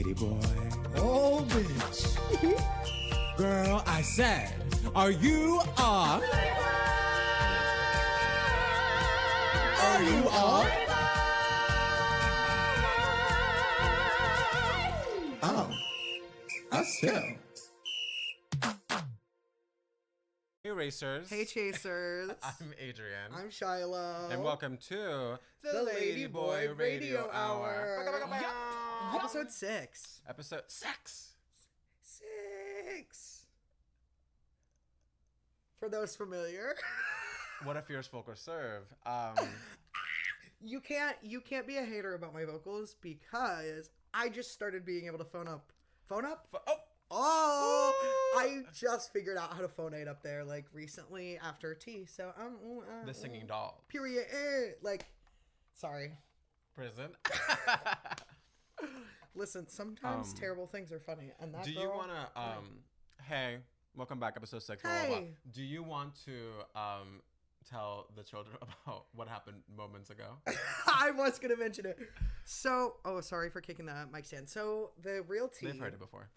Ladyboy. Oh, bitch. Girl, I said, are you up? Are you up? Oh, us too. Hey Racers. Hey Chasers. I'm Adrian. I'm Shiloh. And welcome to the Ladyboy Radio Hour. Yep. Episode 6. Episode 6. 6. For those familiar. What a fierce folk will serve. You can't be a hater about my vocals because I just started being able to phone up. I just figured out how to phonate up there like recently after tea. So The singing doll. period. Sorry. Prison. Listen, sometimes terrible things are funny, and that. Do you want to? Hey, welcome back, episode 6. Blah, blah, blah. Hey. Do you want to tell the children about what happened moments ago? I was gonna mention it. So, sorry for kicking the mic stand. So the real tea. They've heard it before.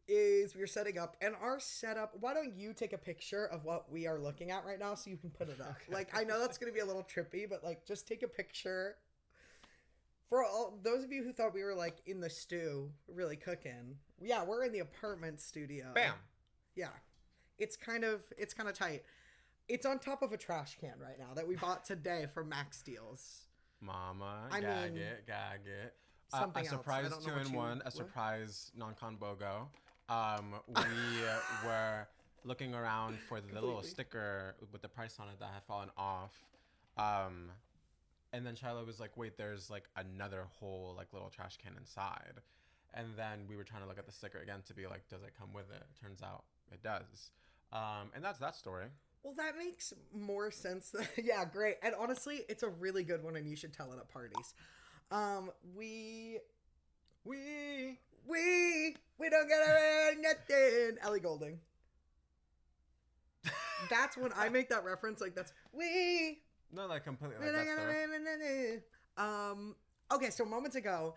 Is we're setting up, and our setup. Why don't you take a picture of what we are looking at right now so you can put it up? Like, I know that's gonna be a little trippy, but like, just take a picture. For all those of you who thought we were like in the stew, really cooking, yeah, we're in the apartment studio. Bam. Yeah, it's kind of tight. It's on top of a trash can right now that we bought today from Max Deals. Mama, I gag mean, it. something A else. I surprise don't know what 2-in-1, a what? surprise non-con BOGO. We were looking around for the little sticker with the price on it that had fallen off. And then Shiloh was like, wait, there's like another whole like little trash can inside. And then we were trying to look at the sticker again to be like, does it come with it? Turns out it does. And that's that story. Well, that makes more sense. Yeah, great. And honestly, it's a really good one, and you should tell it at parties. We don't get around nothing. Ellie Goulding. That's when I make that reference. Like, that's we. No, like completely. We Like, don't that's get the... around. Okay, so moments ago,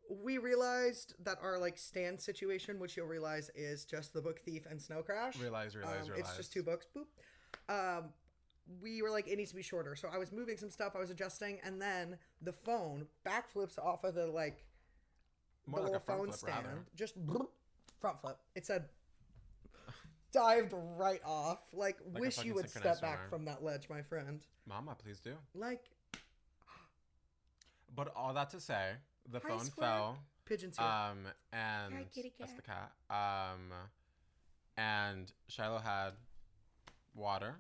we realized that our like stand situation, which you'll realize is just The Book Thief and Snow Crash. Realize. It's just 2 books. Boop. We were like, it needs to be shorter. So I was moving some stuff, I was adjusting, and then the phone backflips off of the like More the like little a front phone flip, stand. rather. Just front flip. It said dived right off. Like Like a wish fucking you would synchronized step back swimmer. from that ledge, my friend. Mama, please do. Like But all that to say, the Hi, phone Square. fell. pigeons here. And Hi, kitty that's the cat. cat. And Shiloh had water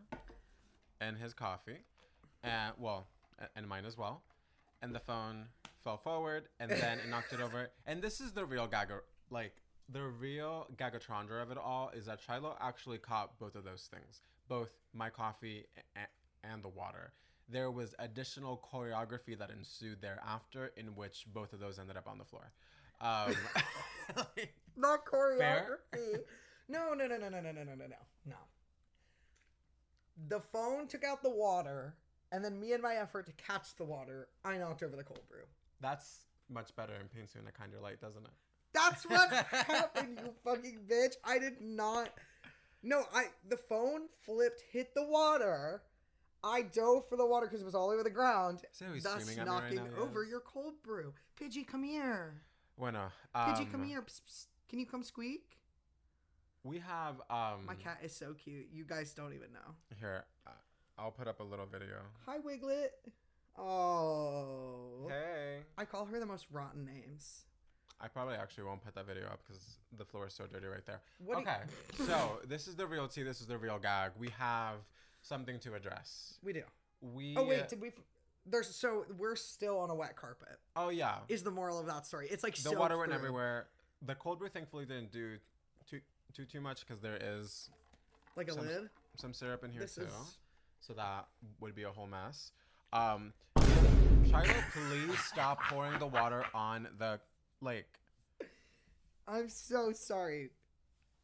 and his coffee, and and mine as well. And the phone fell forward, and then it knocked it over. And this is the real the real Gagatron of it all is that Shiloh actually caught both of those things, both my coffee and the water. There was additional choreography that ensued thereafter in which both of those ended up on the floor. Not choreography. Fair? No. The phone took out the water, and then me and my effort to catch the water, I knocked over the cold brew. That's much better and paints you in a kinder light, doesn't it? That's what happened, you fucking bitch. I did not. No, the phone flipped, hit the water. I dove for the water because it was all over the ground. See how he's thus screaming at me right knocking now, over yes? your cold brew. Pidgey, come here. Bueno. Pidgey, come here. Psst, psst. Can you come squeak? We have My cat is so cute. You guys don't even know. here. I'll put up a little video. Hi, Wiglet. Oh. Hey. I call her the most rotten names. I probably actually won't put that video up because the floor is so dirty right there. What do you- Okay, so this is the real tea. This is the real gag. We have something to address. We do. We. Oh wait, did we? We're still on a wet carpet. Oh yeah. Is the moral of that story? It's like The water went through. everywhere. The cold brew thankfully didn't do too much because there is Like a lid. some syrup in here This too. is- So that would be a whole mess. Shiloh, please stop pouring the water on the lake. I'm so sorry.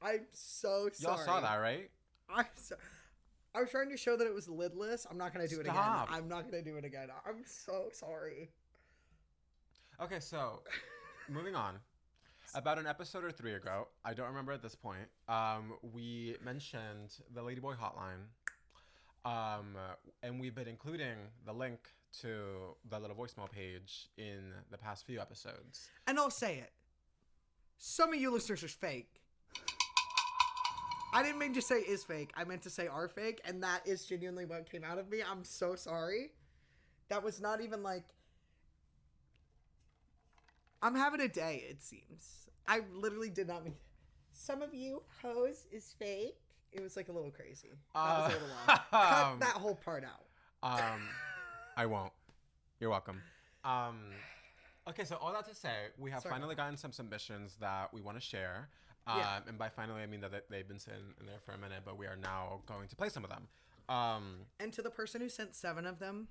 I'm so sorry. Y'all saw that, right? I was trying to show that it was lidless. I'm not gonna do it again. Stop. I'm not gonna do it again. I'm so sorry. Okay, so moving on. About an episode or 3 ago, I don't remember at this point, we mentioned the Ladyboy Hotline. And we've been including the link to the little voicemail page in the past few episodes. And I'll say it. Some of you listeners are fake. I didn't mean to say is fake. I meant to say are fake, and that is genuinely what came out of me. I'm so sorry. That was not even like... I'm having a day, it seems. I literally did not mean... Some of you hoes is fake. It was like a little crazy. That was a little long. Cut that whole part out. I won't. You're welcome. Okay, so all that to say, we have finally gotten some submissions that we want to share. And by finally, I mean that they've been sitting in there for a minute, but we are now going to play some of them. And to the person who sent 7 of them,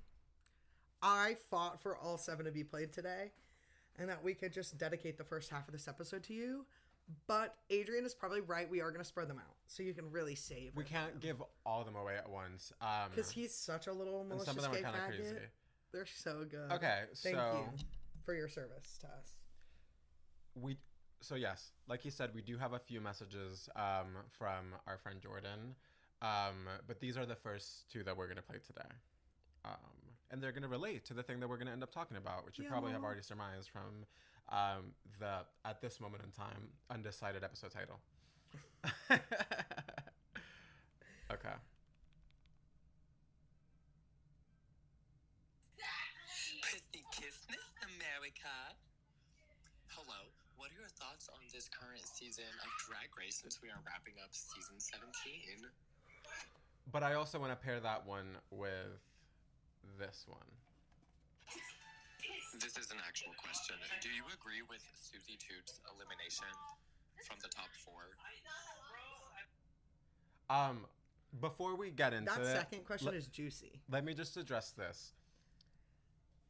I fought for all 7 to be played today, and that we could just dedicate the first half of this episode to you. But Adrian is probably right. We are going to spread them out so you can really save. We can't give all of them away at once. Because he's such a little malicious some of them gay are kind of faggot. crazy. They're so good. Okay, Thank you for your service to us. So yes, like you said, we do have a few messages from our friend Jordan. But these are the first 2 that we're going to play today. And they're going to relate to the thing that we're going to end up talking about, which you probably have already surmised from the, at this moment in time, undecided episode title. Okay. Christy Kissness, America. Hello. What are your thoughts on this current season of Drag Race since we are wrapping up season 17? But I also want to pair that one with this one. This is an actual question. Do you agree with Susie Toot's elimination from the top 4? Before we get into that it, second question is juicy. Let me just address this.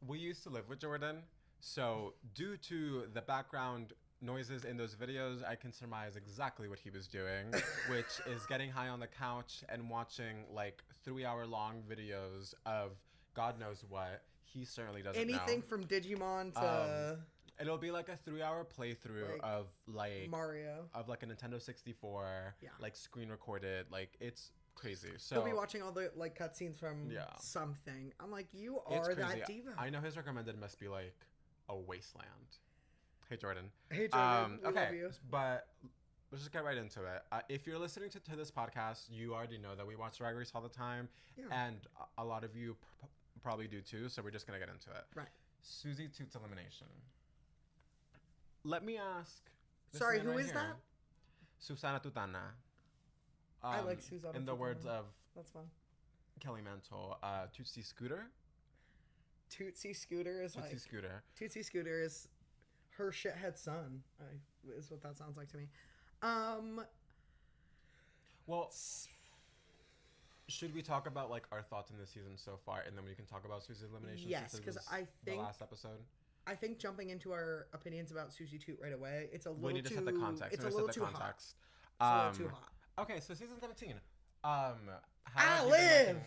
We used to live with Jordan, so due to the background noises in those videos, I can surmise exactly what he was doing, which is getting high on the couch and watching like 3-hour-long videos of God knows what. He certainly doesn't know. Anything from Digimon to... It'll be like a 3-hour playthrough of like Mario. Of like a Nintendo 64, like screen recorded. Like it's crazy. So he'll be watching all the like cutscenes from something. I'm like, you are that diva. I know his recommended must be like a wasteland. Hey Jordan. Hey Jordan. We okay, love you. But let's just get right into it. If you're listening to this podcast, you already know that we watch Drag Race all the time, and a lot of you probably do too. So we're just gonna get into it. Right. Susie Toot's elimination. Let me ask. Sorry, who is that? Susana Tootana. I like Susana. In the words of that's fun. Kelly Mantle, Tootsie Scooter. Tootsie Scooter is Tootsie Scooter. Tootsie Scooter is her shithead son. Is what that sounds like to me. Well, should we talk about like our thoughts in this season so far, and then we can talk about Susie's elimination? Yes, because I think the last episode. I think jumping into our opinions about Susie Toot right away, it's a little too... We need to set the context. It's a little too hot. It's a little too hot. Okay, so season 17. I live!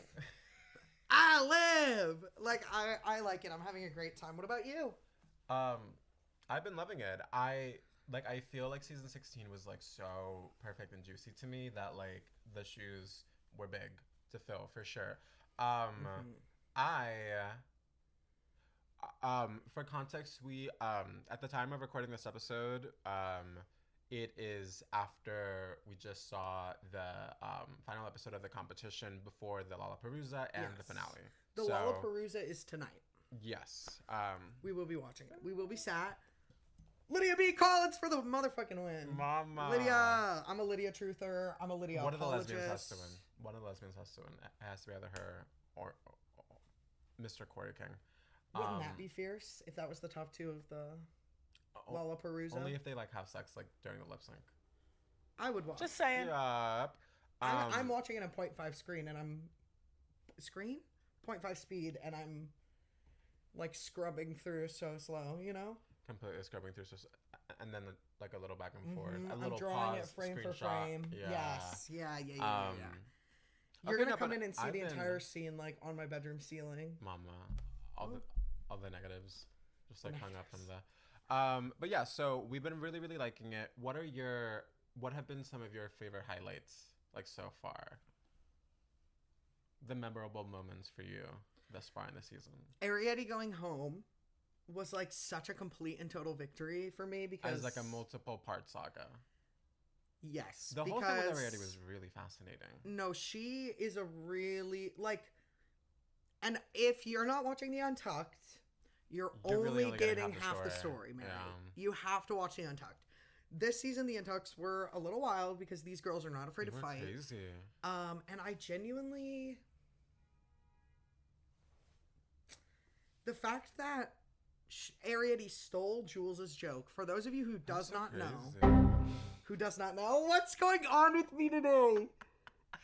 I live! Like, I like it. I'm having a great time. What about you? I've been loving it. I feel like season 16 was like so perfect and juicy to me that like the shoes were big to fill for sure. For context, we at the time of recording this episode, it is after we just saw the final episode of the competition before the Lollapalooza and the finale. The Lollapalooza is tonight. Yes. We will be watching it. We will be sat. Lydia B. Collins for the motherfucking win. Mama. Lydia. I'm a Lydia truther. I'm a Lydia apologist. One of the lesbians has to win. One of the lesbians has to win. It has to be either her or Mr. Corey King. Wouldn't that be fierce if that was the top 2 of the Lollapalooza? Only if they like have sex like during the lip sync. I would watch. Just saying. Yep. I'm watching it on 0.5 screen and I'm 0.5 speed and I'm like scrubbing through so slow, you know? Completely scrubbing through, and then like a little back and forth. A little I'm drawing pause, it frame for screenshot. frame. Yeah. Yes. Yeah. You're gonna come in and see the entire scene like on my bedroom ceiling. Mama, all the negatives. just like hung up from the. But yeah, so we've been really, really liking it. What have been some of your favorite highlights like so far? The memorable moments for you thus far in the season. Ariete going home was like such a complete and total victory for me because as like a multiple part saga. Yes, the whole thing with Ariete was really fascinating. No, she is a really like, and if you're not watching the Untucked, you're only getting half the story, man. Yeah. You have to watch the Untucked. This season, the Untucks were a little wild because these girls are not afraid to fight. Crazy. And I genuinely, the fact that Ariete stole Jules's joke. For those of you who does not know what's going on with me today.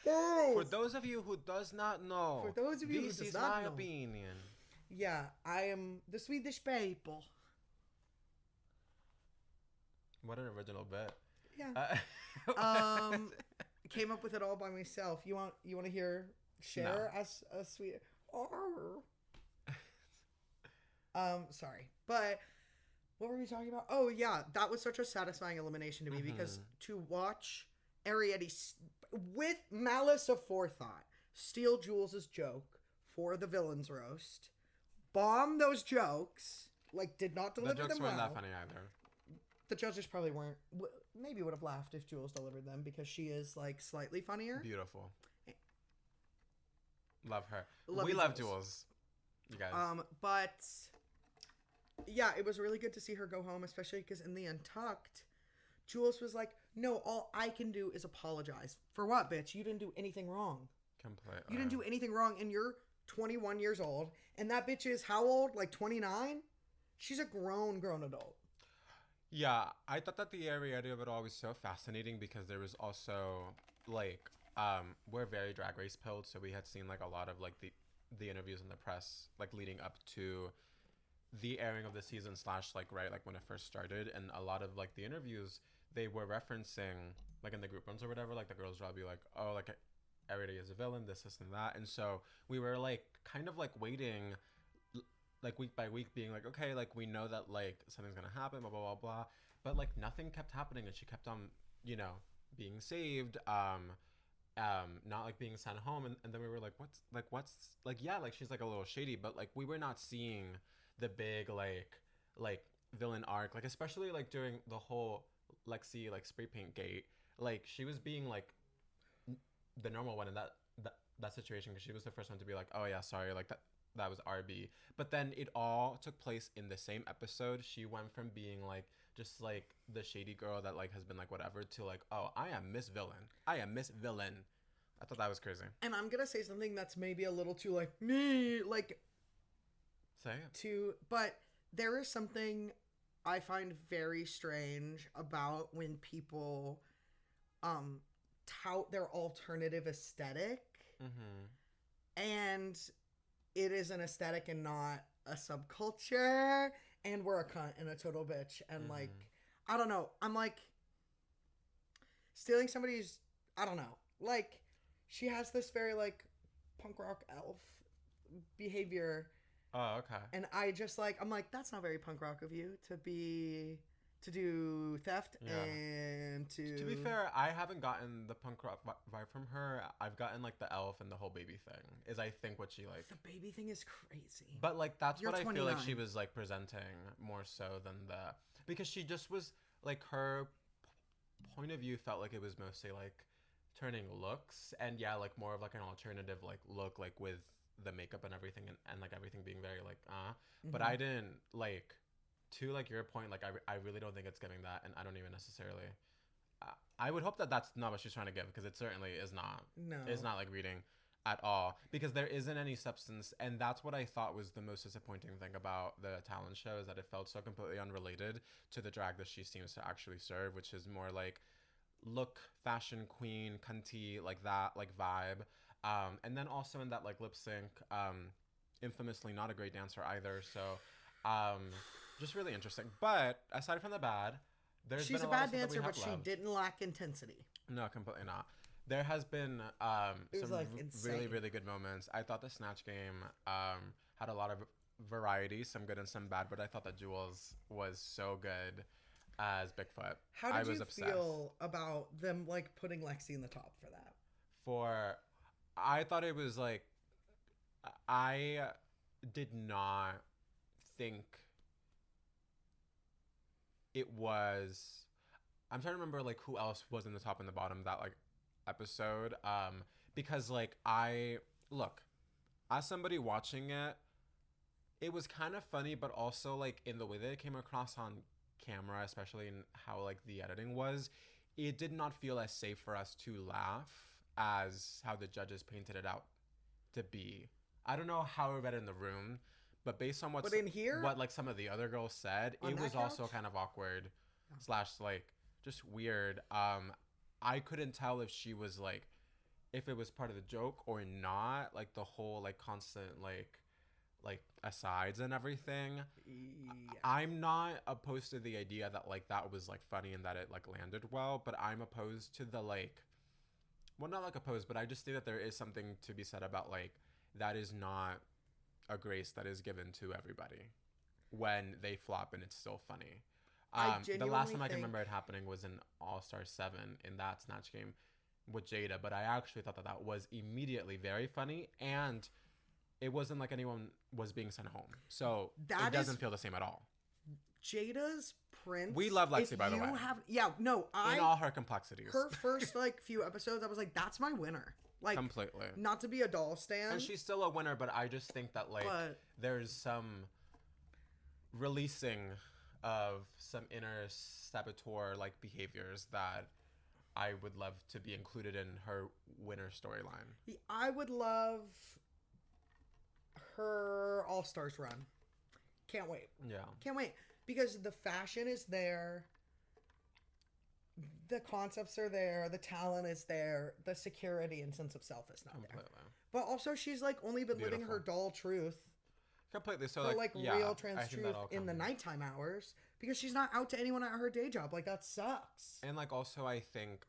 Guys. For those of you who does not know. For those of you who does not know. This is my opinion. Yeah, I am the Swedish people. What an original bit. Yeah. Came up with it all by myself. You want to hear Cher as a sweet sorry. But what were we talking about? Oh yeah, that was such a satisfying elimination to me because to watch Ariete with malice aforethought steal Jules's joke for the villains roast, bomb those jokes, like did not deliver them well. The jokes weren't that funny either. The judges probably weren't. Maybe would have laughed if Jules delivered them because she is like slightly funnier. Beautiful. Love her. We love Jules. You guys. But yeah, it was really good to see her go home, especially because in the Untucked, Jules was like, "No, all I can do is apologize for what, bitch? You didn't do anything wrong. Completely. You didn't do anything wrong, and you're 21 years old, and that bitch is how old? Like 29? She's a grown adult." Yeah, I thought that the Ariete of it all was so fascinating because there was also like we're very Drag Race pilled, so we had seen like a lot of like the interviews in the press like leading up to the airing of the season / like right like when it first started, and a lot of like the interviews they were referencing like in the group runs or whatever, like the girls would all be like, oh, like Ariete is a villain, this and that, and so we were like kind of like waiting like week by week being like, okay, like we know that like something's gonna happen, blah blah blah blah, but like nothing kept happening, and she kept on, you know, being saved, not like being sent home, and then we were like, what's yeah, like she's like a little shady, but like we were not seeing the big like villain arc, like especially like during the whole Lexi like spray paint gate, like she was being like the normal one in that situation because she was the first one to be like, oh yeah, sorry, like that was RB. But then it all took place in the same episode. She went from being like just like the shady girl that like has been like whatever to like, oh, I am Miss Villain. I am Miss Villain. I thought that was crazy. And I'm gonna say something that's maybe a little too like me, like say it. But there is something I find very strange about when people tout their alternative aesthetic. And it is an aesthetic and not a subculture, and we're a cunt and a total bitch, and like I don't know, I'm like stealing somebody's, I don't know, like she has this very like punk rock elf behavior. Oh, okay. And I just like, I'm like, that's not very punk rock of you to do theft and to be fair, I haven't gotten the punk rock vibe from her. I've gotten like the elf and the whole baby thing is I think what she like. The baby thing is crazy. But like that's You're what 29. I feel like she was like presenting more so than because she just was like her point of view felt like it was mostly like turning looks, and yeah, like more of like an alternative like look like with the makeup and everything, and like everything being very like but I didn't like to like your point, like I really don't think it's giving that, and I don't even necessarily I would hope that that's not what she's trying to give, because it certainly is not. No, it's not like reading at all, because there isn't any substance, and that's what I thought was the most disappointing thing about the talent show, is that it felt so completely unrelated to the drag that she seems to actually serve, which is more like look, fashion queen, cunty, like that like vibe, and then also in that like lip sync, infamously not a great dancer either, so just really interesting. But aside from the bad, she's a bad dancer, but she didn't lack intensity. No, completely not. There has been some like really, really good moments. I thought the Snatch Game had a lot of variety, some good and some bad, but I thought that Jules was so good as Bigfoot. How I did was you obsessed. feel about them like putting Lexi in the top for that? I thought it was like, I did not think it was. I'm trying to remember like who else was in the top and the bottom of that like episode. Because like look, as somebody watching it, it was kind of funny, but also like in the way that it came across on camera, especially in how like the editing was, it did not feel as safe for us to laugh as how the judges painted it out to be. I don't know how it read in the room, but based on But in here, what like some of the other girls said, on it that was also couch? kind of awkward slash like just weird. I couldn't tell if she was like, if it was part of the joke or not, like the whole like constant like asides and everything. yeah. I'm not opposed to the idea that like that was like funny and that it like landed well, but I'm opposed to the like, well, not like opposed, but I just think that there is something to be said about like that is not a grace that is given to everybody when they flop and it's still funny. The last time I can remember it happening was in All-Star 7 in that Snatch game with Jada, but I actually thought that that was immediately very funny, and it wasn't like anyone was being sent home. So That it doesn't is- feel the same at all. Jada's Prince. We love Lexi, if by the you way. In In all her complexities. her first like few episodes, I was like, that's my winner. Like, Completely. not to be a doll stand. And she's still a winner, but I just think that like But- there's some releasing of some inner saboteur like behaviors that I would love to be included in her winner storyline. I would love her All Stars run. Can't wait. Yeah. Can't wait. Because the fashion is there. The concepts are there. The talent is there. The security and sense of self is not there. Completely. But also, she's like only been living her Beautiful. doll truth, Completely. So her like, like yeah, real I trans think truth that'll in the come. nighttime hours because she's not out to anyone at her day job. Like, that sucks. And like also I think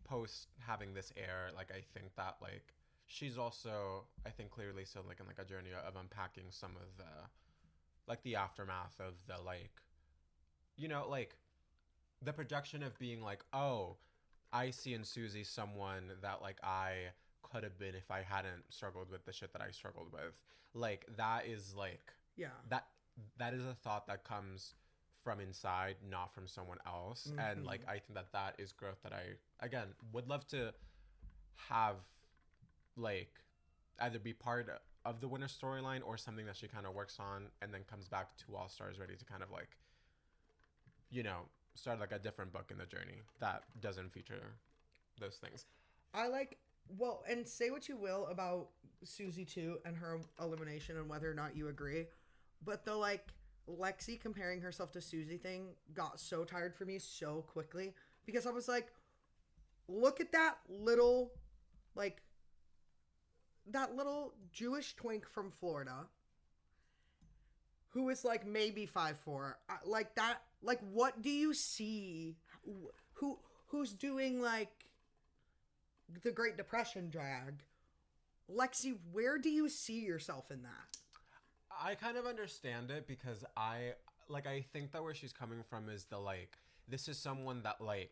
post having this air, like I think that like she's also I think clearly still like in like a journey of unpacking some of the like the aftermath of the like, you know, like the projection of being like, oh, I see in Susie someone that like I could have been if I hadn't struggled with the shit that I struggled with. Like that is like Yeah. that is a thought that comes from inside, not from someone else. And like I think that that is growth that I again would love to have, like either be part of the winner storyline or something that she kind of works on and then comes back to All Stars ready to kind of like, you know, start like a different book in the journey that doesn't feature those things. I like, well, and say what you will about Susie 2 and her elimination and whether or not you agree, but the like Lexi comparing herself to Susie thing got so tired for me so quickly because I was like, look at that little, like, that little Jewish twink from Florida who is like maybe 5'4", like that. Like, what do you see? Who's doing like the Great Depression drag? Lexi, where do you see yourself in that? I kind of understand it because I think that where she's coming from is the like, this is someone that like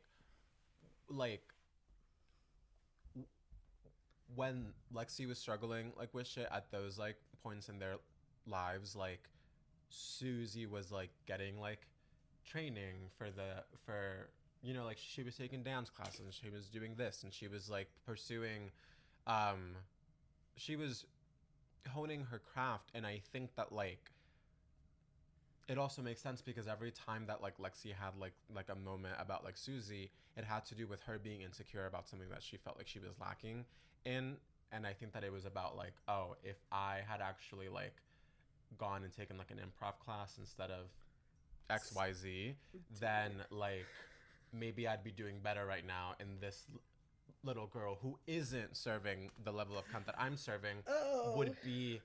when Lexi was struggling like with shit at those like points in their lives, like Susie was like getting like training for you know, like she was taking dance classes and she was doing this and she was like pursuing she was honing her craft. And I think that like it also makes sense because every time that like Lexi had like a moment about like Susie, it had to do with her being insecure about something that she felt like she was lacking in. And I think that it was about like, oh, if I had actually like gone and taken like an improv class instead of XYZ, then like maybe I'd be doing better right now. And this little girl who isn't serving the level of content I'm serving would be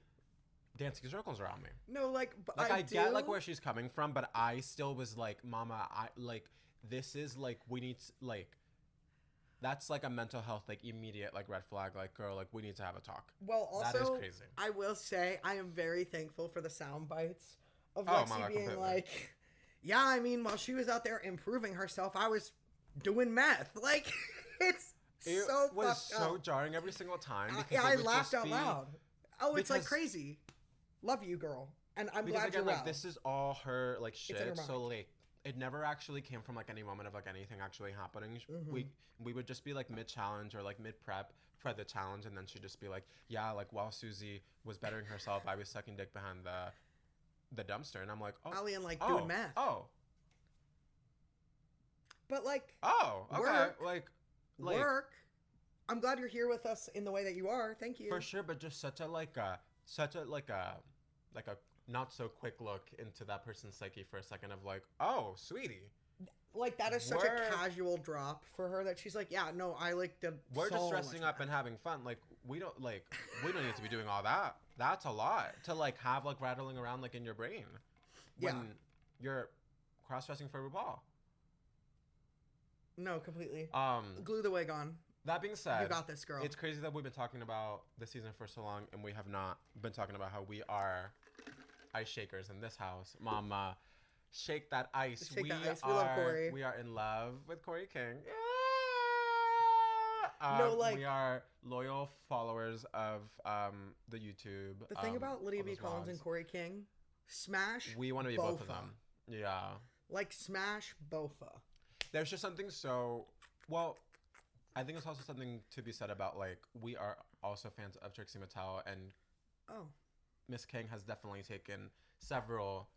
dancing circles around me. No, like, but Like I do. get like where she's coming from, but I still was like, Mama, I like this is like we need to, like that's like a mental health, like immediate, like red flag, like girl, like we need to have a talk. Well, also, that is crazy. I will say I am very thankful for the sound bites of Oh, Lexi my God, being completely. like, yeah, I mean, while she was out there improving herself, I was doing meth. Like, it's It so was fucked so up. jarring every single time because Yeah, it I would laughed just out be- loud. Oh, it's like because- crazy. Love you, girl. And I'm Because glad again, you're like well. this is all her like in her shit. So mind. like it never actually came from like any moment of like anything actually happening. Mm-hmm. We would just be like mid challenge or like mid prep for the challenge, and then she'd just be like, yeah, like while Susie was bettering herself, I was sucking dick behind the dumpster, and I'm like, oh, Allie and like oh, doing math. oh, But like, okay, Work. like work. I'm glad you're here with us in the way that you are. Thank you. for sure, but just such a not so quick look into that person's psyche for a second of like, oh, sweetie. Like that is such We're- a casual drop for her that she's like, yeah, no, I like did We're so just dressing much up and having fun. Like we don't need to be doing all that. That's a lot to like have like rattling around like in your brain when Yeah. you're cross dressing for RuPaul. No, completely. Um, Glue the wig on. that being said, You got this, girl. It's crazy that we've been talking about the season for so long and we have not been talking about how we are ice shakers in this house. Mama, shake that ice. Shake that ice. We love Corey. We are in love with Corey King. No, like- we are loyal followers of the YouTube. The thing about Lydia all B. those Collins vlogs. and Corey King, smash. We want to be both of Bofa. them. Yeah. Like smash Bofa. There's just something so well. I think it's also something to be said about like we are also fans of Trixie Mattel, and Oh, Miss King has definitely taken several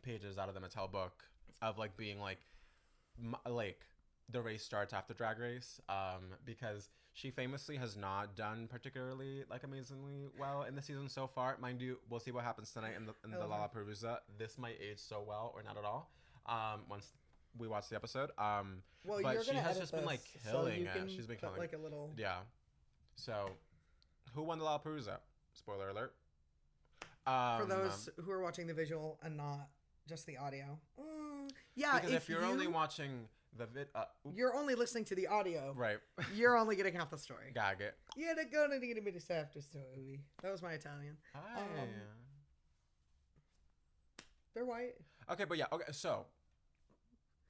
pages out of the Mattel book of like being like like the race starts after Drag Race, because she famously has not done particularly like amazingly well in the season so far. Mind you, we'll see what happens tonight in the love her. Lollapalooza. This might age so well or not at all. Once we watch the episode. well, But you're she gonna has edit just been, like, this, so killing you it. can She's been put, killing like a little. Yeah. So, who won the Lollapalooza? Spoiler alert. For those who are watching the visual and not just the audio. Yeah, because if you're only watching the you're only listening to the audio, right, you're only getting half the story. gag it. Yeah, they're gonna need a bit of after story. That was my Italian. Hi. They're white. Okay, but yeah, okay, so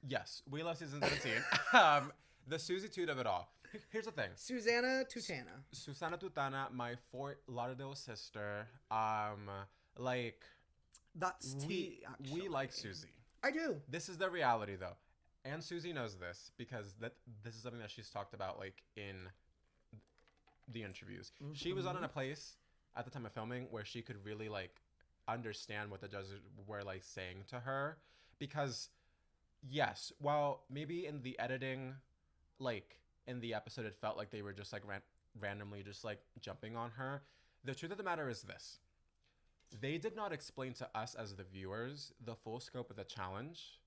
yes, we love season 17. The Susie Toot of it all. Here's the thing. Susana Tootana. Susana Tootana, my Fort Lauderdale sister, like That's we tea. Actually. we like Susie. I do. This is the reality though. And Susie knows this because this is something that she's talked about like in the interviews. She was not in a place at the time of filming where she could really like understand what the judges were like saying to her, because yes, while maybe in the editing, like in the episode, it felt like they were just like randomly just like jumping on her. The truth of the matter is this: they did not explain to us as the viewers the full scope of the challenge,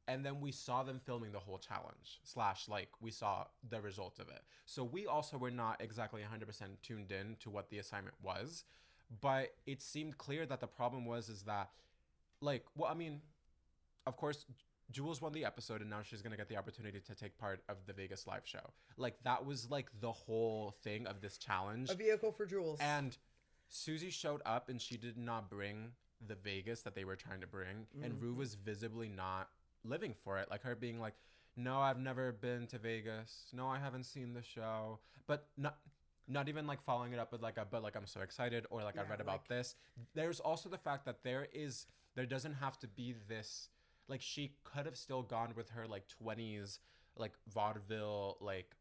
and then we saw them filming the whole challenge / like we saw the result of it. So we also were not exactly 100% tuned in to what the assignment was, but it seemed clear that the problem is that like, well, I mean, of course Jules won the episode and now she's going to get the opportunity to take part of the Vegas live show. Like that was like the whole thing of this challenge. A vehicle for Jules. And Susie showed up and she did not bring the Vegas that they were trying to bring. And Rue was visibly not living for it. Like her being like, no, I've never been to Vegas. No, I haven't seen the show. But not even like following it up with like but like I'm so excited, or like I read about this. There's also the fact that there doesn't have to be this, like she could have still gone with her like 20s like vaudeville like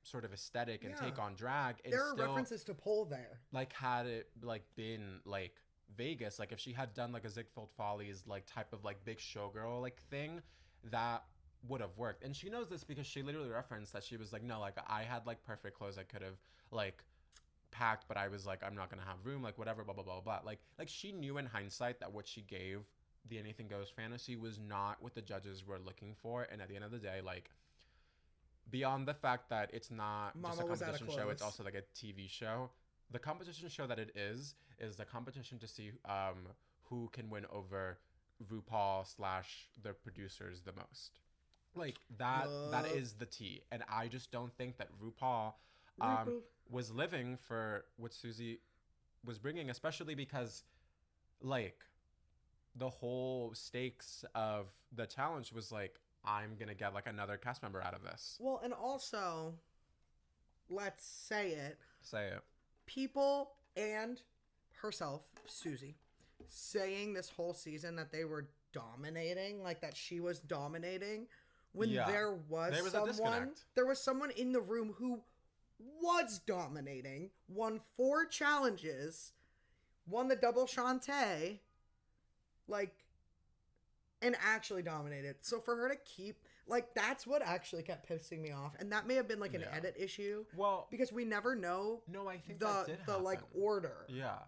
sort of aesthetic and take on drag, and there are still, references to pole there. like had it like been like Vegas, like if she had done like a Ziegfeld Follies like type of like big showgirl like thing, that would have worked. And she knows this because she literally referenced that she was like, no, like I had like perfect clothes I could have like packed, but I was like, I'm not gonna have room, like whatever, blah blah blah blah. Like she knew in hindsight that what she gave the Anything Goes fantasy was not what the judges were looking for. And at the end of the day, like beyond the fact that it's not just a Mama was out of competition show, it's clothes. also like a TV show. The competition show that it is the competition to see who can win over RuPaul / the producers the most. Like that is the tea. And I just don't think that RuPaul was living for what Susie was bringing, especially because like the whole stakes of the challenge was like, I'm gonna get like another cast member out of this. Well, and also, let's say it. Say it. People and herself, Susie, saying this whole season that they were dominating, like that she was dominating, when there was someone in the room who was dominating, won 4 challenges, won the double Shantae, like, and actually dominated. So for her to keep, like, that's what actually kept pissing me off, and that may have been like an edit issue. Well, because we never know. No, I think the that did happen. like order.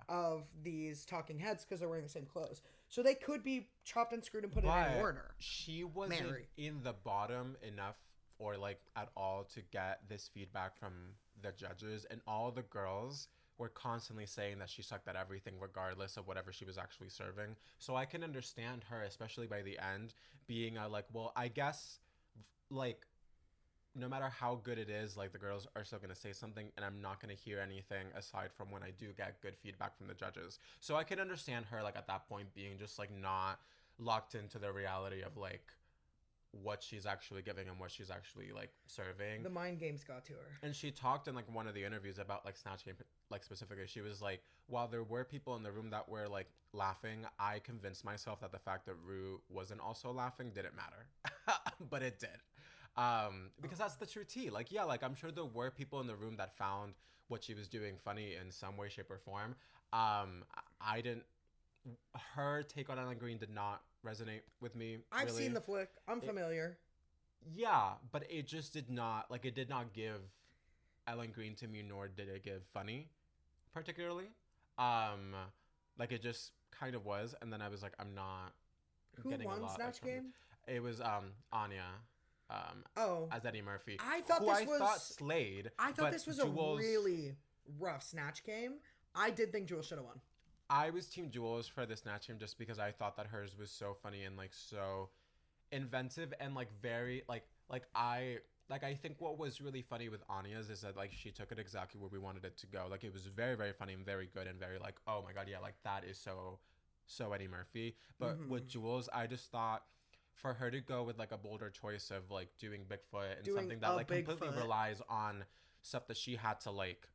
Of these talking heads because they're wearing the same clothes, so they could be chopped and screwed and put in order. She wasn't in the bottom enough, or like at all, to get this feedback from the judges, and all the girls were constantly saying that she sucked at everything regardless of whatever she was actually serving. So I can understand her, especially by the end, being like, well, I guess like no matter how good it is, like the girls are still going to say something, and I'm not going to hear anything aside from when I do get good feedback from the judges. So I can understand her like at that point being just like not locked into the reality of like what she's actually giving and what she's actually like serving. The mind games got to her. And she talked in like one of the interviews about like Snatch Game, like specifically. She was like, while there were people in the room that were like laughing, I convinced myself that the fact that Rue wasn't also laughing didn't matter. But it did. Because that's the true tea. Like, yeah, like I'm sure there were people in the room that found what she was doing funny in some way, shape, or form. I didn't. Her take on Ellen Green did not resonate with me. I've seen the flick. I'm familiar. Yeah, but it just did not, like, it did not give Ellen Green to me, nor did it give funny, particularly. Like, it just kind of was, and then I was like, I'm not getting a lot. Who won Snatch Game? It was Anya. As Eddie Murphy. I thought slayed. I thought this was a really rough Snatch Game. I did think Jules should have won. I was Team Jules for the Snatch Game just because I thought that hers was so funny and like so inventive and like very I think what was really funny with Anya's is that like she took it exactly where we wanted it to go. Like it was very, very funny and very good and very like, oh my god, yeah, like that is so Eddie Murphy. But with Jules, I just thought for her to go with like a bolder choice of like doing Bigfoot and something that like completely relies on stuff that she had to like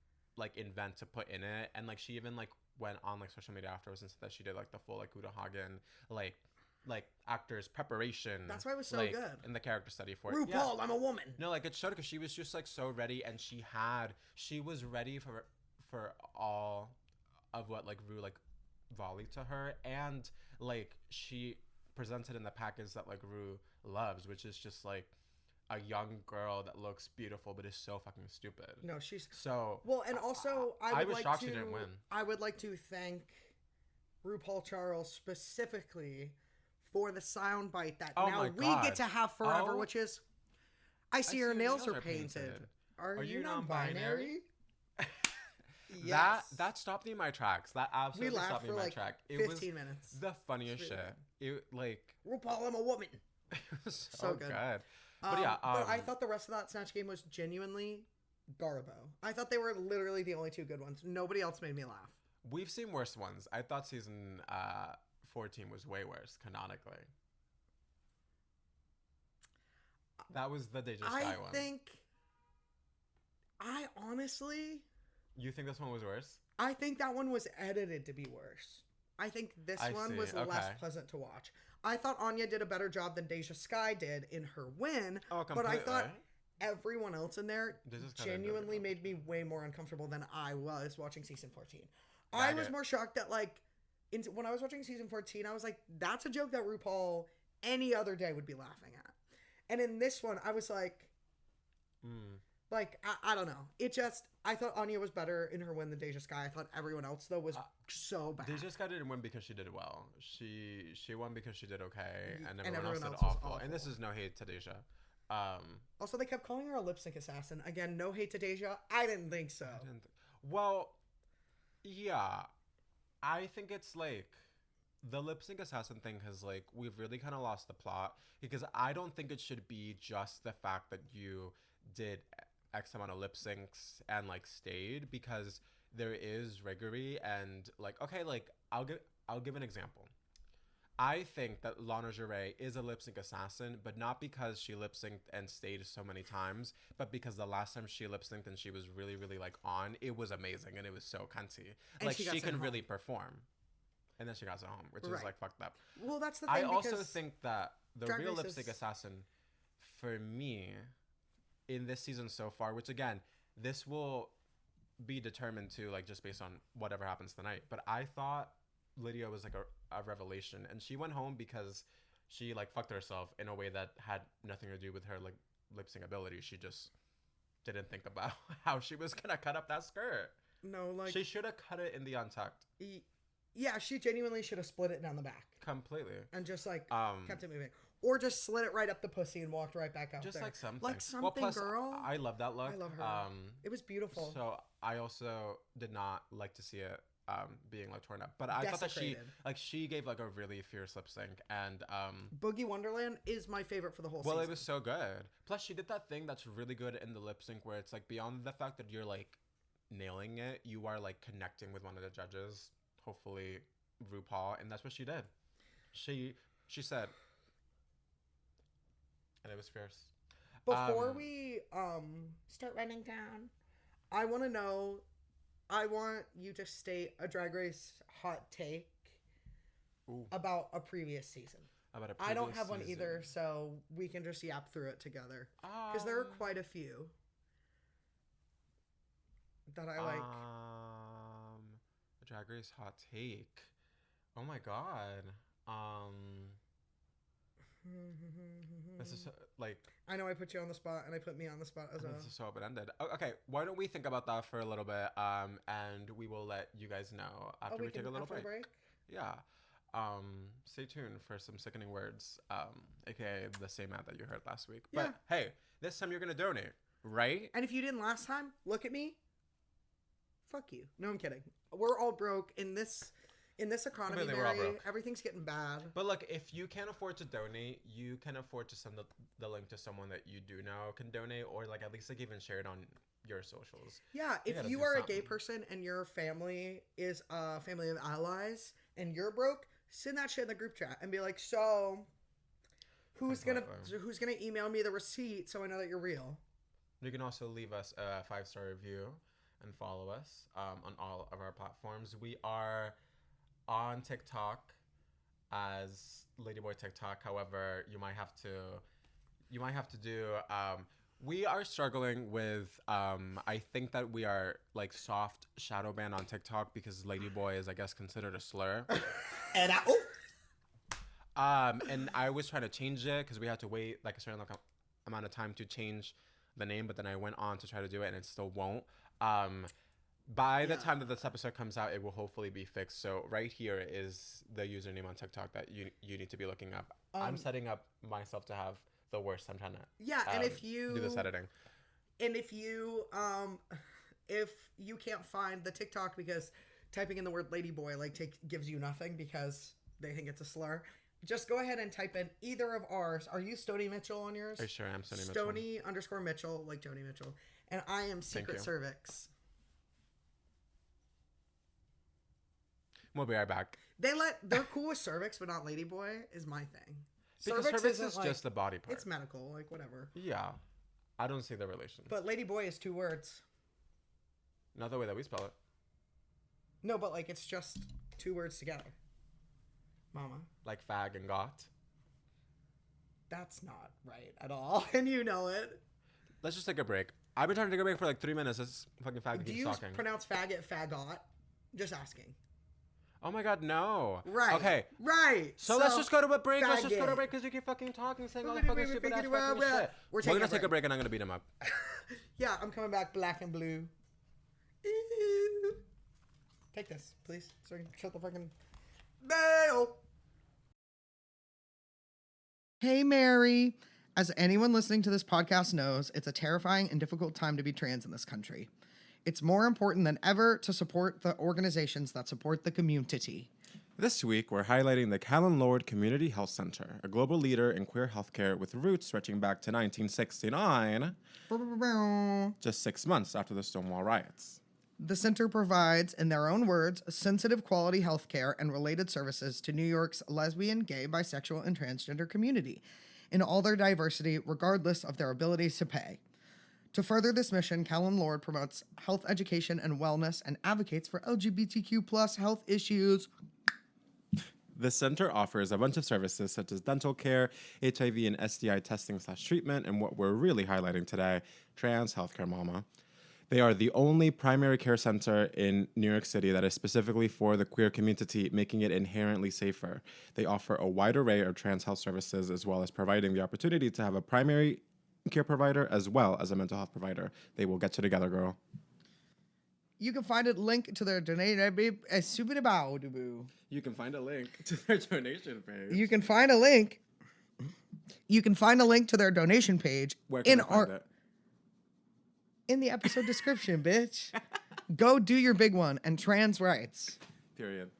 invent to put in it, and like she even like went on like social media afterwards and said that she did like the full like Uta Hagen like actors preparation. That's why it was so like, good. In the character study for RuPaul, it. Yeah. I'm a woman. No, like it showed because she was just like so ready, and she was ready for all of what like Ru like volleyed to her, and like she presented in the package that like Ru loves, which is just like a young girl that looks beautiful but is so fucking stupid. No, she's so well, and also I was shocked she didn't win. I would like to thank RuPaul Charles specifically for the soundbite that we get to have forever, which is I see her nails are painted. Are you non-binary? Yes. That stopped me in my tracks. That absolutely stopped me in my like track. It 15 minutes. The funniest shit. It like RuPaul, I'm a woman. It was so good. But yeah, but I thought the rest of that Snatch Game was genuinely garbo. I thought they were literally the only 2 good ones. Nobody else made me laugh. We've seen worse ones. I thought season 14 was way worse canonically. That was the Deja Sky one. I honestly... You think this one was worse? I think that one was edited to be worse. I think this one was less pleasant to watch. I thought Anya did a better job than Deja Sky did in her win. Oh, completely. But I thought everyone else in there genuinely made me way more uncomfortable than I was watching season 14. I was more shocked that when I was watching season 14, I was like, that's a joke that RuPaul any other day would be laughing at. And in this one, I was like... Like, I don't know. It just, I thought Anya was better in her win than Deja Sky. I thought everyone else, though, was so bad. Deja Sky didn't win because she did well. She won because she did okay, and everyone else did awful. And this is no hate to Deja. Also, they kept calling her a lip sync assassin. Again, no hate to Deja. I didn't think so. Well, yeah. I think it's like, the lip sync assassin thing has like we've really kind of lost the plot because I don't think it should be just the fact that you did X amount of lip syncs and like stayed, because there is riggery and like okay, like I'll give an example. I think that Lana Gervais is a lip sync assassin, but not because she lip synced and stayed so many times, but because the last time she lip synced and she was really, really like on, it was amazing and it was so cunty. And Like she she got sent can really home. perform. And then she got sent home, which is Right. like fucked up. Well, that's the thing. I also because think that the Drag real Race lip sync is- assassin for me in this season so far, which again, this will be determined too, like just based on whatever happens tonight. But I thought Lydia was like a revelation, and she went home because she like fucked herself in a way that had nothing to do with her like lip sync ability. She just didn't think about how she was gonna cut up that skirt. No, like She should have cut it in the untucked yeah, she genuinely should have split it down the back completely. and just like Um, kept it moving, or just slid it right up the pussy and walked right back out just there. like something. Like something, well, plus, girl. I love that look. I love her. It was beautiful. So I also did not like to see it being like torn up, but I thought that she gave like a really fierce lip sync, and Boogie Wonderland is my favorite for the whole well, season. it was so good. Plus, she did that thing that's really good in the lip sync where it's like beyond the fact that you're like nailing it, you are like connecting with one of the judges, hopefully RuPaul, and that's what she did. She said, and it was fierce. Before we start running down, I want to know. I want you to state a Drag Race hot take Ooh. about a previous season. About a I don't previous have one season. either, so we can just yap through it together. Because there are quite a few that I like. A Drag Race hot take. Oh my god. This is like I know I put you on the spot, and I put me on the spot as well. this is so open-ended. Okay, why don't we think about that for a little bit, and we will let you guys know after we take a little after the break. Yeah. Stay tuned for some sickening words, aka the same ad that you heard last week. Yeah. But hey, this time you're gonna donate, right? And if you didn't last time, look at me. Fuck you. No, I'm kidding. We're all broke in this economy, Completely, we're all Mary. broke. Everything's getting bad. But look, if you can't afford to donate, you can afford to send the link to someone that you do know can donate, or like at least like even share it on your socials. Yeah, You if gotta you do are a something. gay person and your family is a family of allies and you're broke, send that shit in the group chat and be like, so who's Completely. gonna email me the receipt so I know that you're real? You can also leave us a 5-star review and follow us on all of our platforms. We are on TikTok as Ladyboy TikTok. However, you might have to do. We are struggling with. I think that we are like soft shadow banned on TikTok because Ladyboy is, I guess, considered a slur. And And I was trying to change it because we had to wait like a certain amount of time to change the name, but then I went on to try to do it and it still won't. By the time that this episode comes out, it will hopefully be fixed. So right here is the username on TikTok that you need to be looking up. I'm setting up myself to have the worst. I'm trying to and if you do this editing. And if you can't find the TikTok because typing in the word Ladyboy gives you nothing because they think it's a slur, just go ahead and type in either of ours. Are you Stony Mitchell on yours? I sure am Stony Mitchell. Stony_Mitchell, like Joni Mitchell. And I am Secret you. Cervix. We'll be right back. They're cool with cervix, but not Ladyboy is my thing. Because cervix is isn't, just the body part. It's medical, like whatever. Yeah. I don't see the relation. But Ladyboy is 2 words. Not the way that we spell it. No, but like it's just 2 words together. Mama. Like fag and got. That's not right at all, and you know it. Let's just take a break. I've been trying to take a break for like 3 minutes. This fucking fag Do keeps you talking. pronounce faggot fagot? Just asking. Oh my god, no. Right. Okay. Right. So let's just go to a break. Let's just go to a faggot. break because you keep fucking talking, saying all the fucking stupid ass fucking shit. We're We're taking gonna a take a break and I'm gonna beat him up. Yeah, I'm coming back black and blue. Ew. Take this, please. So I can shut the fucking mail. Hey, Mary. As anyone listening to this podcast knows, it's a terrifying and difficult time to be trans in this country. It's more important than ever to support the organizations that support the community. This week, we're highlighting the Callan Lord Community Health Center, a global leader in queer healthcare with roots stretching back to 1969, just 6 months after the Stonewall riots. The center provides, in their own words, sensitive quality healthcare and related services to New York's lesbian, gay, bisexual, and transgender community in all their diversity, regardless of their abilities to pay. To further this mission, Callan Lord promotes health education and wellness and advocates for LGBTQ+ health issues. The center offers a bunch of services such as dental care, HIV and STI testing/treatment, and what we're really highlighting today, trans healthcare mama. They are the only primary care center in New York City that is specifically for the queer community, making it inherently safer. They offer a wide array of trans health services, as well as providing the opportunity to have a primary care provider as well as a mental health provider. They will get you together, girl. You can find a link to their donation. You can find a link to their donation page. You can find a link. You can find a link to their donation page Where can I find it? in the episode description, bitch. Go do your big one and trans rights. Period.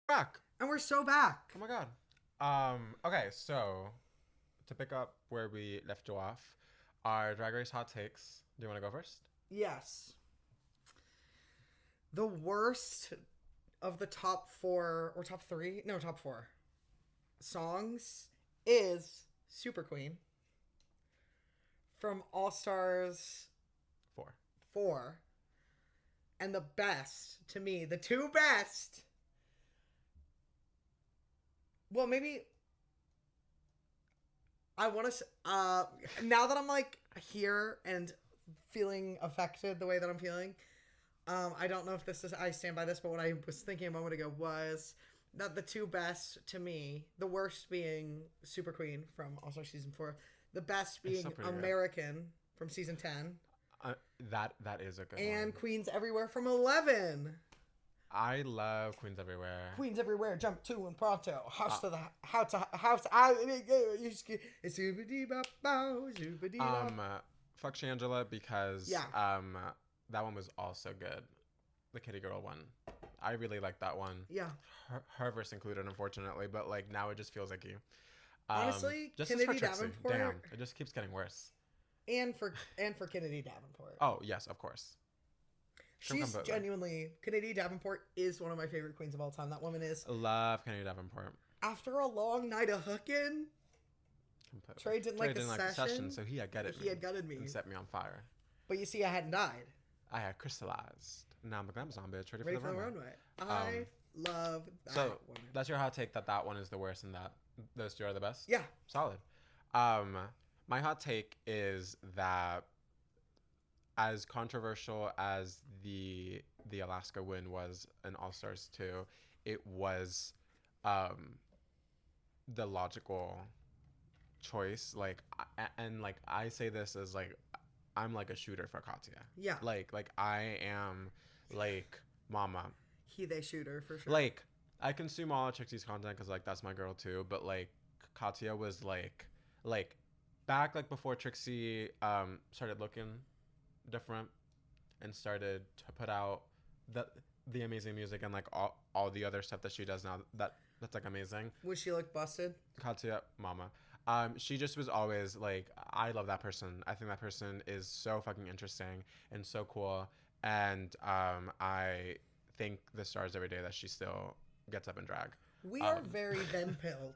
Back. And we're so back. Oh my god. Okay, so to pick up where we left you off, our Drag Race hot takes. Do you want to go first? Yes. The worst of the top 4 or top 3, no, top 4 songs is Super Queen from All Stars 4. And the best, to me, the 2 best. Well, maybe I want to, now that I'm like here and feeling affected the way that I'm feeling, I don't know if this is, I stand by this, but what I was thinking a moment ago was that the 2 best to me, the worst being Super Queen from All Star Season 4, the best being American from Season 10. That is a good one. And Queens Everywhere from 11. I love Queens Everywhere. Queens Everywhere, Jump 2 and Pronto, House. Fuck Shangela because that one was also good. The Kitty Girl one. I really like that one. Yeah. Her verse included, unfortunately, but like now it just feels like you. Honestly, just Kennedy for Trixie. Davenport. Damn, it just keeps getting worse. And for Kennedy Davenport. Oh yes, of course. She's genuinely, Kennedy Davenport is one of my favorite queens of all time. That woman is. Love Kennedy Davenport. After a long night of hooking, Trey didn't like the session, so he had gutted me. He had gutted me And set me on fire. But you see, I hadn't died. I had crystallized. Now I'm a Glamazon bitch, ready for the runway. I love that woman. That's your hot take, that one is the worst and that those 2 are the best? Yeah. Solid. My hot take is that as controversial as the Alaska win was in All Stars 2, it was the logical choice. Like, I say this as like, I'm like a shooter for Katya. Yeah. Like I am like mama. They shooter for sure. Like, I consume all of Trixie's content because like that's my girl too. But like Katya was like back like before Trixie started looking different and started to put out the amazing music and like all the other stuff that she does now that's like amazing. Would she look busted? Katya, mama. She just was always like, I love that person. I think that person is so fucking interesting and so cool. And I thank the stars every day that she still gets up and drag. We are very then pilled.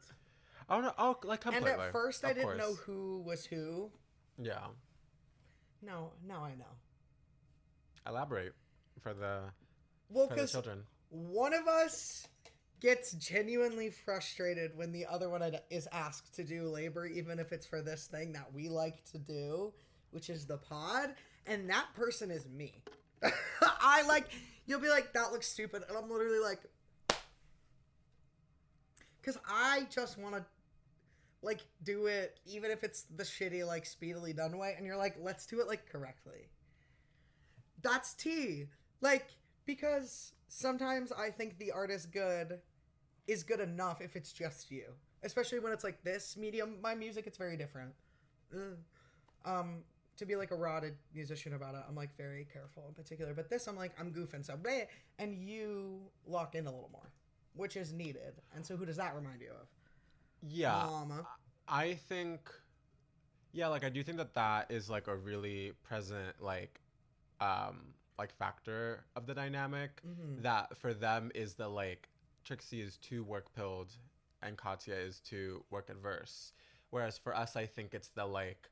Oh no! Oh, like completely. And at first, I didn't know who was who. Yeah. No, now I know. Elaborate for the children. One of us gets genuinely frustrated when the other one is asked to do labor, even if it's for this thing that we like to do, which is the pod, and that person is me. You'll be like, that looks stupid, and I'm literally like, because I just want to like do it, even if it's the shitty like speedily done way, and you're like, let's do it like correctly. That's tea. Like, because sometimes I think the art is good enough if it's just you, especially when it's like this medium. My music, it's very different. To be like a rotted musician about it, I'm like very careful in particular, but this I'm like, I'm goofing, so bleh, and you lock in a little more. which is needed. And so who does that remind you of? Yeah. Mama. I think, yeah, like I do think that that is like a really present like factor of the dynamic that for them is the like Trixie is too work pilled and Katya is too work adverse. Whereas for us, I think it's the like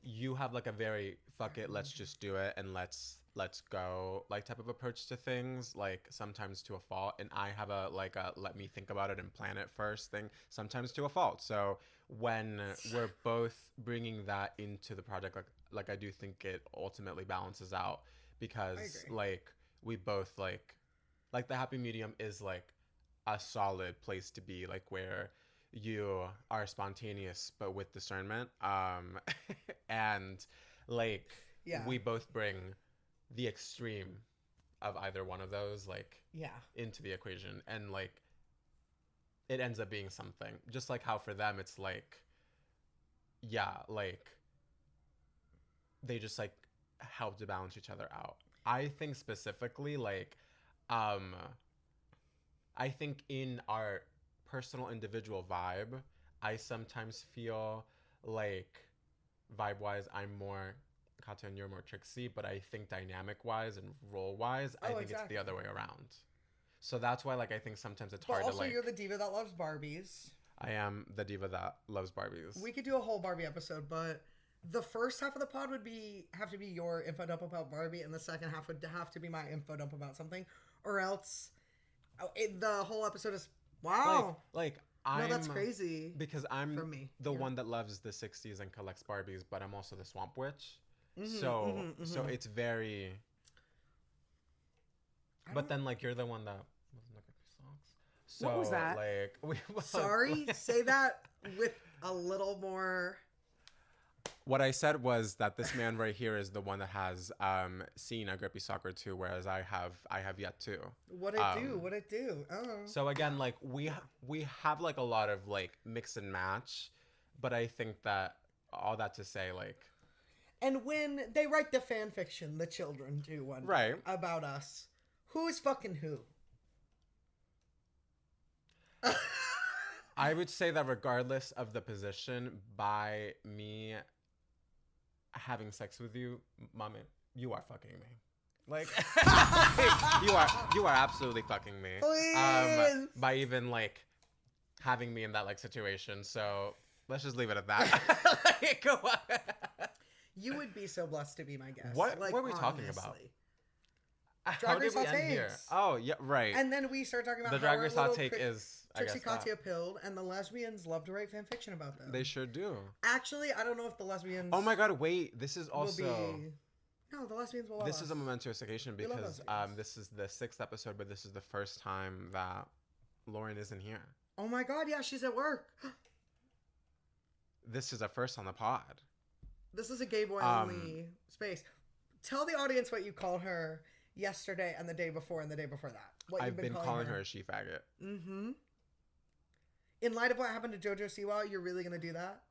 you have like a very fuck it, let's just do it and let's go like type of approach to things, like sometimes to a fault, and I have a like a let me think about it and plan it first thing, sometimes to a fault. So when we're both bringing that into the project, like I do think it ultimately balances out because like we both like the happy medium is like a solid place to be, like where you are spontaneous but with discernment, and like we both bring the extreme of either one of those like into the equation, and like it ends up being something, just like how for them it's like like they just like help to balance each other out. I think specifically like I think in our personal individual vibe, I sometimes feel like vibe wise I'm more Katya and you're more Trixie, but I think dynamic wise and role wise, I think it's the other way around. So that's why like I think sometimes it's hard to like. Also, you're the diva that loves Barbies. I am the diva that loves Barbies. We could do a whole Barbie episode, but the first half of the pod would have to be your info dump about Barbie, and the second half would have to be my info dump about something, or else the whole episode is like no, that's crazy. Because I'm for me. the one that loves the 60s and collects Barbies, but I'm also the swamp witch. So it's very. But then like you're the one that wasn't like songs. So what was that? Like Sorry, say that with a little more. What I said was that this man right here is the one that has seen a Grippy Soccer too, whereas I have yet to. What it do? Oh. So again, like we have like a lot of like mix and match, but I think that all that to say like. And when they write the fan fiction, the children do one about us, who's fucking who? I would say that regardless of the position, by me having sex with you, mommy, you are fucking me. Like you are absolutely fucking me. Please. By even like having me in that like situation. So let's just leave it at that. Go on. You would be so blessed to be my guest. What like, were we talking about? Drag Race Hot Takes. Oh yeah, right. And then we start talking about the Drag Race Hot Take is Trixie Katya pilled, and the lesbians love to write fan fiction about them. They sure do. Actually, I don't know if the lesbians. Oh my god! Wait, this is also. No, the lesbians will love This us. is a momentous occasion because this is the 6th episode, but this is the first time that Lauren isn't here. Oh my god! Yeah, she's at work. This is a first on the pod. This is a gay boy only space. Tell the audience what you called her yesterday and the day before and the day before that. What I've been calling her a she faggot. Mm-hmm. In light of what happened to JoJo Siwa, you're really gonna do that?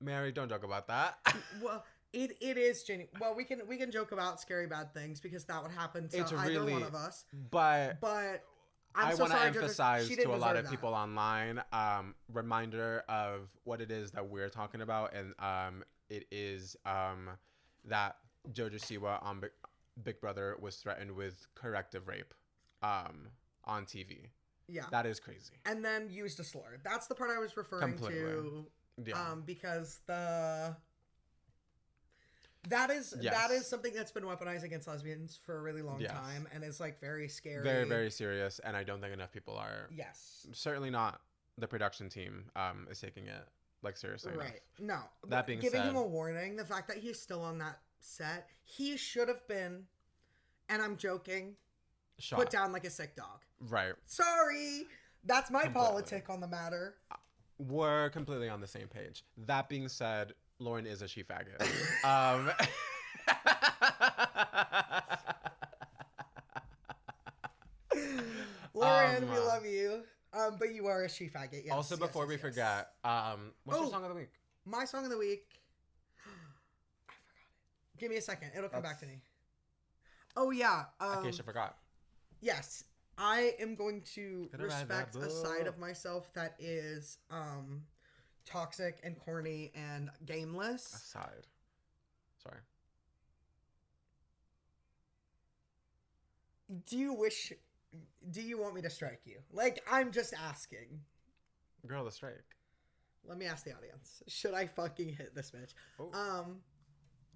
Mary, don't joke about that. Well, it is genuine. Well, we can joke about scary bad things because that would happen to either one of us. But I want to emphasize to a lot of people online, reminder of what it is that we're talking about, and it is that JoJo Siwa on Big Brother was threatened with corrective rape on TV. Yeah, that is crazy. And then used a slur. That's the part I was referring to. Yeah. Because that is something that's been weaponized against lesbians for a really long time, and it's like very scary, very very serious. And I don't think enough people are. Yes, certainly not the production team is taking it like seriously right enough. No, that being giving said, him a warning, the fact that he's still on that set, he should have been, and I'm joking, shot. Put down like a sick dog. Right. Sorry, that's my politic on the matter. We're completely on the same page. That being said, Lauren is a she faggot. Lauren, we love you. But you are a she faggot. Yes, also, before we forget, what's your song of the week? My song of the week. I forgot it. Give me a second. It'll come back to me. Oh yeah. In case you forgot. Yes, I am going to Gonna ride respect that a side bull. of myself that is toxic and corny and gameless. Aside. Sorry. Do you want me to strike you? Like, I'm just asking. Girl, the strike. Let me ask the audience. Should I fucking hit this bitch? Oh.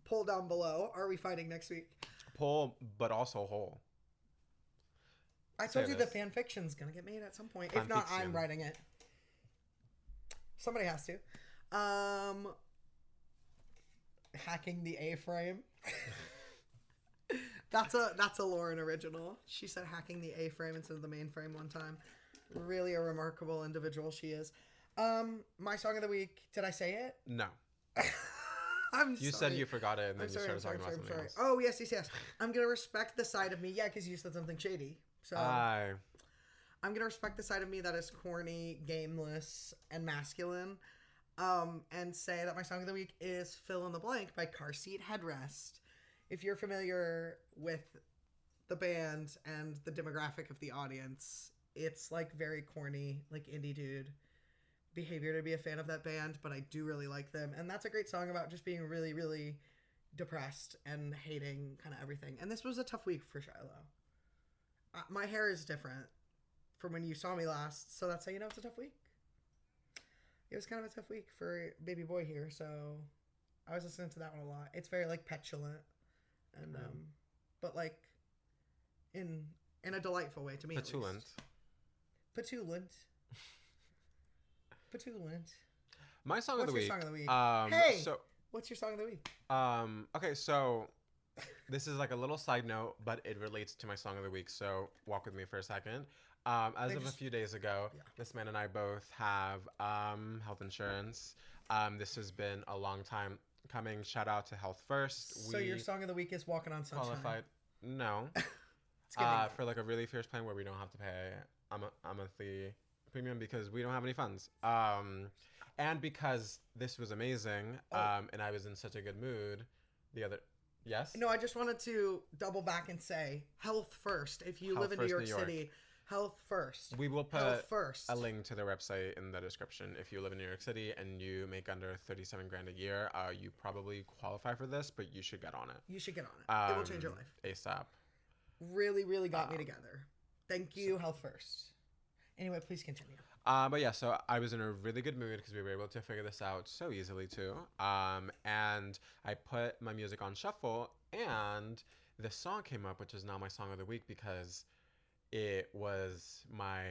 Poll down below. Are we fighting next week? Pull, but also whole. I Say told you the this. fan fiction's gonna get made at some point. Fan If not, fiction. I'm writing it. Somebody has to. Hacking the A-frame. That's a Lauren original. She said hacking the A-frame instead of the mainframe one time. Really a remarkable individual she is. My song of the week. Did I say it? No. I'm You sorry. said you forgot it and then I'm you sorry, started talking about I'm something sorry. else. Oh, yes. I'm going to respect the side of me. Yeah, because you said something shady. So I I'm going to respect the side of me that is corny, gameless, and masculine. And say that my song of the week is Fill in the Blank by Car Seat Headrest. If you're familiar with the band and the demographic of the audience, it's like very corny, like indie dude behavior to be a fan of that band, but I do really like them. And that's a great song about just being really, really depressed and hating kind of everything. And this was a tough week for Shiloh. My hair is different from when you saw me last, so that's how you know it's a tough week. It was kind of a tough week for baby boy here, so I was listening to that one a lot. It's very like petulant and but like in a delightful way to me. petulant. Petulant. My song of What's the your week. song of the week? Hey. So What's your song of the week? okay, so this is like a little side note, but it relates to my song of the week. So walk with me for a second. As of a few days ago, this man and I both have health insurance. This has been a long time coming. Shout out to Health First. So your song of the week is Walking on Sunshine. Qualified. No. For like a really fierce plan where we don't have to pay a monthly premium because we don't have any funds. And because this was amazing, and I was in such a good mood. Yes? No, I just wanted to double back and say Health First. If you Health live in First, New New York York. City, Health First. We will put Health First. a link to their website in the description. If you live in New York City and you make under 37 grand a year, you probably qualify for this, but you should get on it. You should get on it. It will change your life. ASAP. Really, really got me together. Thank you, Health First. Anyway, please continue. But yeah, so I was in a really good mood because we were able to figure this out so easily too. And I put my music on shuffle and this song came up, which is now my song of the week because it was my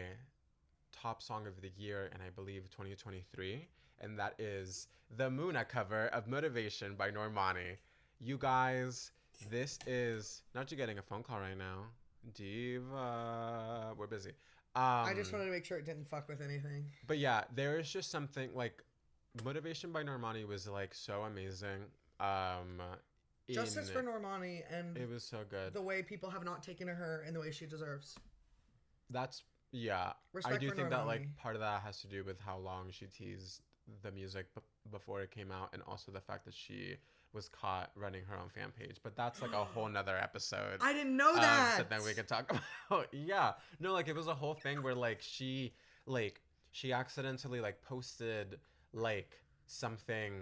top song of the year in, I believe, 2023. And that is the Muna cover of Motivation by Normani. You guys, this is... Not you getting a phone call right now. Diva. We're busy. I just wanted to make sure it didn't fuck with anything. But yeah, there is just something like Motivation by Normani was like so amazing. Justice for Normani and it was so good. the way people have not taken to her in the way she deserves. That's yeah. Respect I do for think that Normani. like part of that has to do with how long she teased the music before it came out, and also the fact that she was caught running her own fan page. But that's like a whole nother episode. I didn't know that. So then we can talk about yeah. No, like it was a whole thing where like she accidentally like posted like something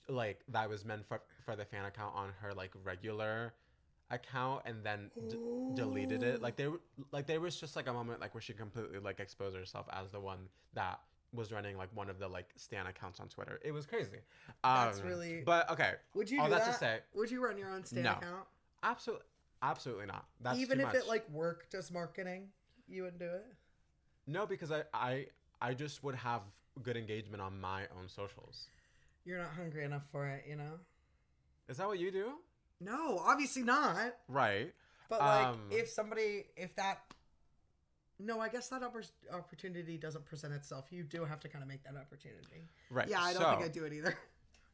like that was meant for the fan account on her like regular account and then deleted it. Like there was just like a moment like where she completely like exposed herself as the one that was running like one of the like stan accounts on Twitter. It was crazy. That's really. But okay. Would you all do that that? to say, Would you run your own stan No. account? absolutely not. That's Even too if much. it like worked as marketing, you wouldn't do it. No, because I just would have good engagement on my own socials. You're not hungry enough for it, you know. Is that what you do? No, obviously not. Right. But like, if that. No, I guess that opportunity doesn't present itself. You do have to kind of make that opportunity. Right. Yeah, I don't think I'd do it either.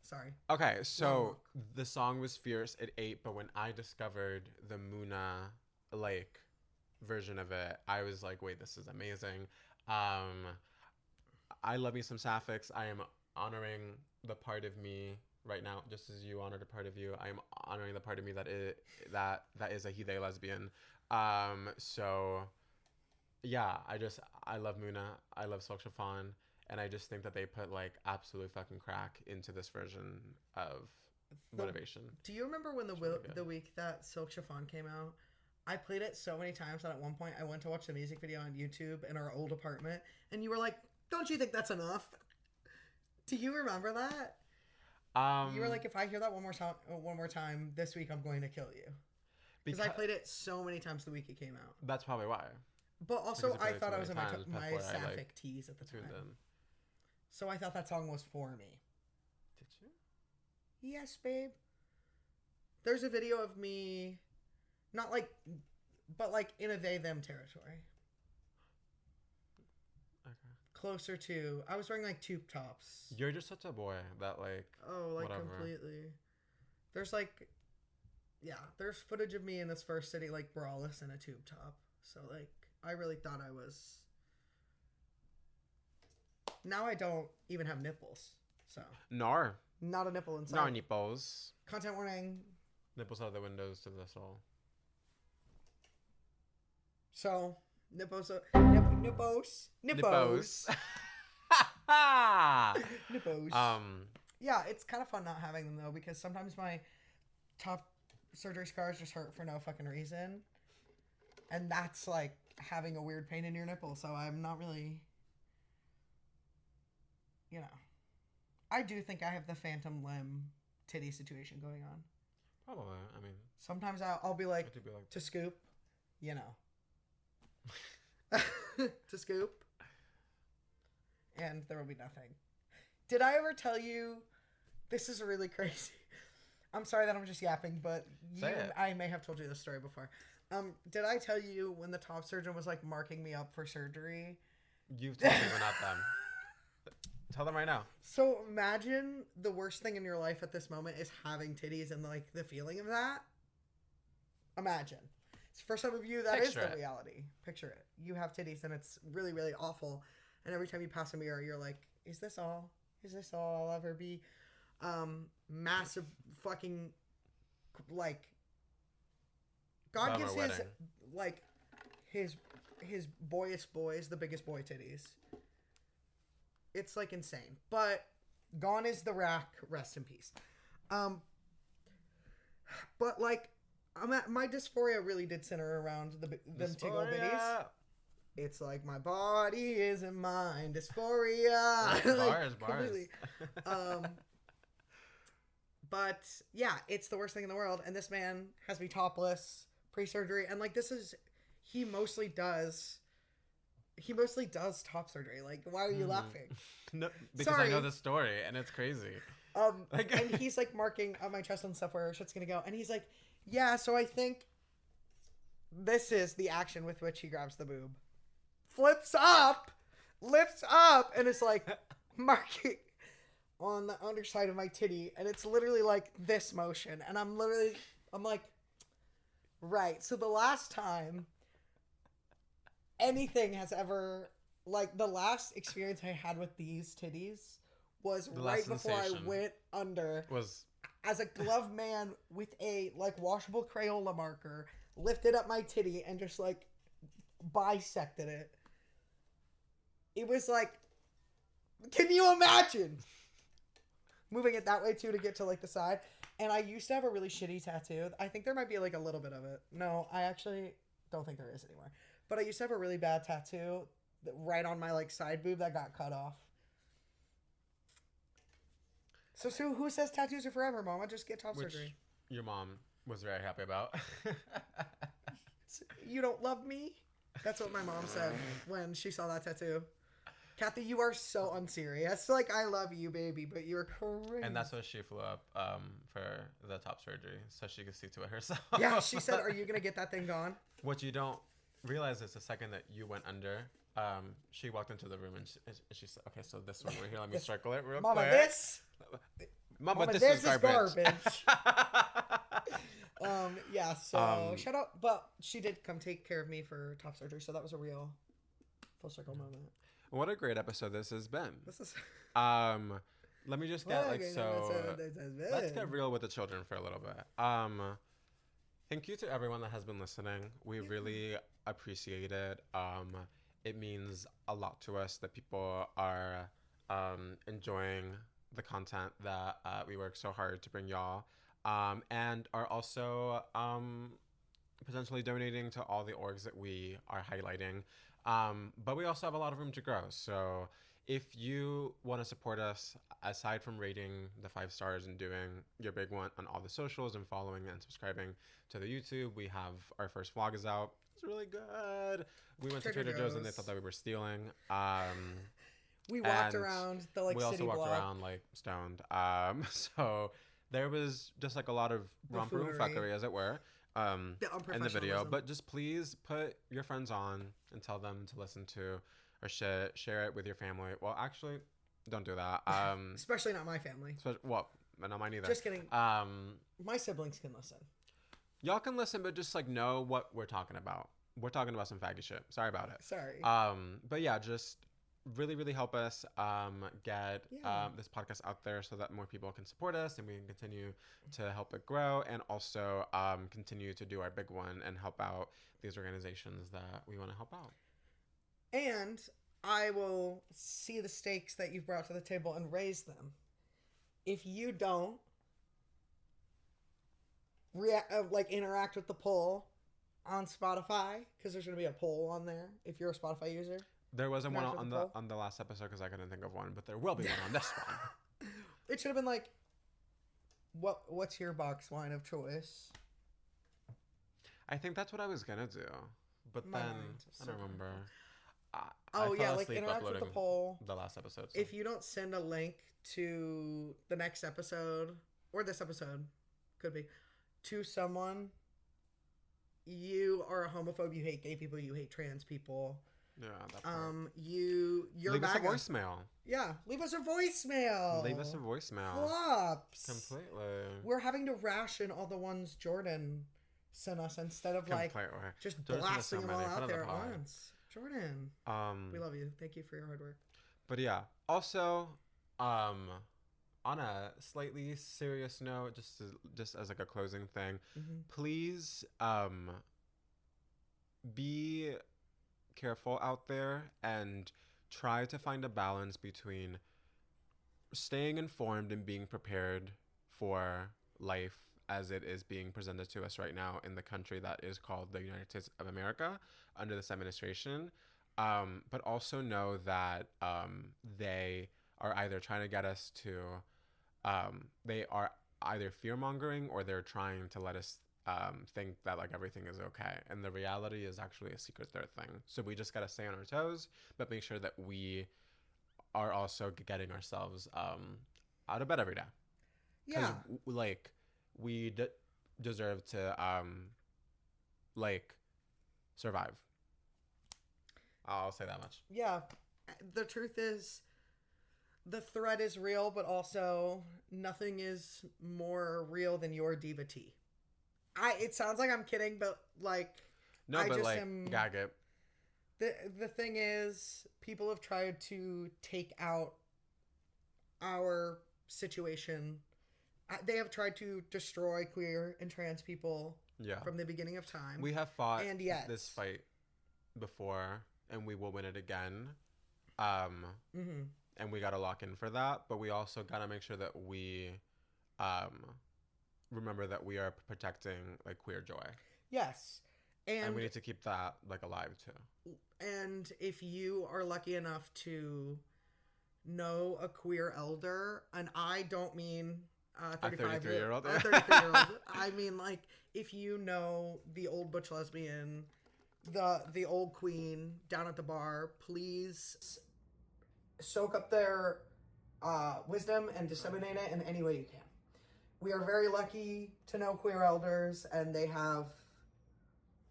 Sorry. Okay, so the song was fierce. It ate, but when I discovered the Muna like version of it, I was like, wait, this is amazing. I love me some Sapphics. I am honoring the part of me right now, just as you honored a part of you. I am honoring the part of me that is a he they lesbian. So yeah, I love Muna. I love Silk Chiffon. And I just think that they put like absolute fucking crack into this version of Motivation. Do you remember when really the week that Silk Chiffon came out? I played it so many times that at one point I went to watch the music video on YouTube in our old apartment, and you were like, "Don't you think that's enough?" Do you remember that? You were like, "If I hear that one more time this week, I'm going to kill you." Because I played it so many times the week it came out. That's probably why. But also, I thought I was in my before sapphic tease at the time. In. So I thought that song was for me. Did you? Yes, babe. There's a video of me, not like, but like in a they-them territory. Okay. Closer to, I was wearing like tube tops. You're just such a boy that like. Oh, like whatever. Completely. There's like, yeah, there's footage of me in this first city like braless in a tube top. So like, I really thought I was. Now I don't even have nipples, so. Nor. Not a nipple inside. Nor nipples. Content warning. Nipples are the windows to the soul. So, nipples. Nipples. Nippos. Nippos. Yeah, it's kind of fun not having them though, because sometimes my top surgery scars just hurt for no fucking reason. And that's like having a weird pain in your nipple, so I'm not really, you know. I do think I have the phantom limb titty situation going on. Probably. I mean, sometimes I'll be like, to scoop, you know. To scoop. And there will be nothing. Did I ever tell you, this is really crazy. I'm sorry that I'm just yapping, but I may have told you this story before. Did I tell you when the top surgeon was like marking me up for surgery? You've told me, but not them. Tell them right now. So imagine the worst thing in your life at this moment is having titties and like the feeling of that. Imagine. For some of you, that is the reality. Picture it. You have titties and it's really, really awful. And every time you pass a mirror, you're like, is this all? Is this all I'll ever be? Massive fucking, like, God gives his, like, his boyish boys the biggest boy titties. It's, like, insane. But gone is the rack. Rest in peace. But, like, my dysphoria really did center around them tickle bitties. It's like, my body isn't mine. Dysphoria. Bars. Completely. But, yeah, it's the worst thing in the world. And this man has me topless pre-surgery. And, like, he mostly does top surgery. Like, why are you laughing? No, because I know the story, and it's crazy. And he's, like, marking on my chest and stuff where shit's gonna go. And he's like, yeah, so I think this is the action with which he grabs the boob. Flips up, lifts up, and it's, like, marking on the underside of my titty. And it's literally, like, this motion. And I'm like, right. So the last time anything has ever, like, the last experience I had with these titties was right before I went under. Was as a glove man with a, like, washable Crayola marker, lifted up my titty and just, like, bisected it. It was like, can you imagine? Moving it that way, too, to get to, like, the side. And I used to have a really shitty tattoo. I think there might be, like, a little bit of it. No, I actually don't think there is anymore. But I used to have a really bad tattoo right on my, like, side boob that got cut off. So, Sue, who says tattoos are forever, Mama? Just get top surgery. Your mom was very happy about. You don't love me? That's what my mom said when she saw that tattoo. Kathy, you are so unserious. Like, I love you, baby, but you're crazy. And that's why she flew up for the top surgery, so she could see to it herself. Yeah, she said, are you going to get that thing gone? What you don't realize is the second that you went under, she walked into the room and she said, okay, so this one right here, let me circle it real quick. Mama, this is garbage. Yeah, so shout out. But she did come take care of me for top surgery, so that was a real full circle moment. What a great episode this has been. This is let me just get let's get real with the children for a little bit. Thank you to everyone that has been listening. We really appreciate it. It means a lot to us that people are enjoying the content that we work so hard to bring y'all, and are also potentially donating to all the orgs that we are highlighting. But we also have a lot of room to grow. So if you want to support us, aside from rating the 5 stars and doing your big one on all the socials and following and subscribing to the YouTube, we have our first vlog is out. It's really good. We went to Trader Joe's and they thought that we were stealing. We walked around the we city also walked block. around like stoned. So there was just like a lot of romper room fuckery, as it were. In the video, but just please put your friends on and tell them to listen to or share it with your family. Well, actually, don't do that. Especially not my family. Well, not mine either. Just kidding. My siblings can listen. Y'all can listen, but just like know what we're talking about. We're talking about some faggy shit. Sorry about it. Sorry. But yeah, just really help us get this podcast out there so that more people can support us and we can continue to help it grow, and also continue to do our big one and help out these organizations that we want to help out. And I will see the stakes that you've brought to the table and raise them. If you don't interact with the poll on Spotify, because there's going to be a poll on there if you're a Spotify user. There wasn't one on the last episode because I couldn't think of one, but there will be one on this one. It should have been like, what's your box wine of choice? I think that's what I was gonna do, but then I don't remember. Interact with the poll. The last episode. So. If you don't send a link to the next episode or this episode, could be, to someone, you are a homophobe. You hate gay people. You hate trans people. Yeah, that part. You're leave us a voicemail. Yeah, leave us a voicemail. Leave us a voicemail. Flops. Completely. We're having to ration all the ones Jordan sent us instead of just blasting them all out there at once. Jordan, we love you. Thank you for your hard work. But yeah, also, on a slightly serious note, just as like a closing thing, please, be careful out there and try to find a balance between staying informed and being prepared for life as it is being presented to us right now in the country that is called the United States of America under this administration, but also know that they are either trying to get us to they are either fear-mongering or they're trying to let us think that like everything is okay, and the reality is actually a secret third thing. So we just got to stay on our toes, but make sure that we are also getting ourselves out of bed every day. Yeah, like we deserve to survive. I'll say that much. Yeah, the truth is, the threat is real, but also nothing is more real than your diva tea. It sounds like I'm kidding, but gag it. The thing is, people have tried to take out our situation. They have tried to destroy queer and trans people from the beginning of time. We have fought this fight before, and we will win it again. And we got to lock in for that, but we also got to make sure that we remember that we are protecting like queer joy. Yes. And we need to keep that like alive too. And if you are lucky enough to know a queer elder, and I don't mean a 33-year-old. A 33-year-old. I mean, like, if you know the old butch lesbian, the old queen down at the bar, please soak up their wisdom and disseminate it in any way you can. We are very lucky to know queer elders, and they have